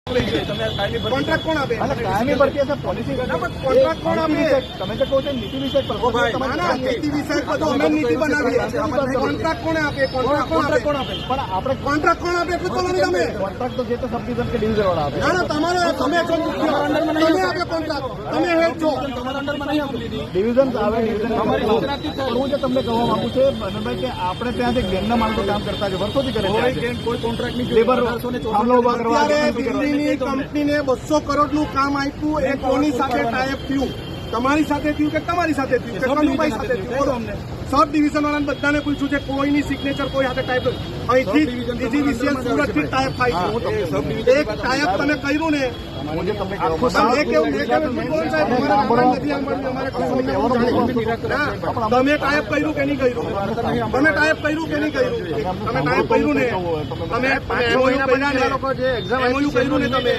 Contract કોણ આપે? કાયમી ભરતી હશે પોલિસી કોન્ટ્રાક્ટ કોણ આપે? તમે તો કહો છો નીતિ વિષયક નીતિ વિષયક બધું અમે નીતિ બનાવીએ. કોન્ટ્રાક્ટ કોને આપે? કોન્ટ્રાક્ટ કોણ આપે? પણ આપણે કોન્ટ્રાક્ટ કોણ આપે એટલું બોલો ને તમે. કોન્ટ્રાક્ટ તો જે તે સબ ડિવિઝન કે ડિવિઝન વાળા આપે. ના તમારે તમે છો મુખ્ય. તમે આપે કોન્ટ્રાક્ટ. તમે હેડ છો. ડિવિઝન આવે ડિવિઝન હું જે તમને કહેવા માંગુ છું મનોજભાઈ કે આપણે ત્યાં જે ગેંગના માણસો કામ કરતા છે વર્ષોથી કરે છે કોઈ કોન્ટ્રાક્ટ લેબર થાંભલા ઉભા કરવા દિલ્હીની કંપનીને 200 કરોડનું કામ આપ્યું. એ કોની સાથે ટાઈપ થયું? તમારી સાથે થયું કે તમારી સાથે થયું કે કનુભાઈ સાથે થયું? બોલો અમને. સબ ડિવિઝન વાળાને બધાને પૂછ્યું છે કોઈની સિગ્નેચર કોઈ સાથે ટાઈપ અહીંથી ડીજીવીસીએલ સુરતથી ટાઈપ થાય છે. એક ટાઈપ તમે કર્યું ને તમે ટાઈપ કર્યું કે નહીં કર્યું? તમે ટાઈપ કર્યું કે નહીં કર્યું? તમે ટાઈપ કર્યું ને તમે કર્યું ને તમે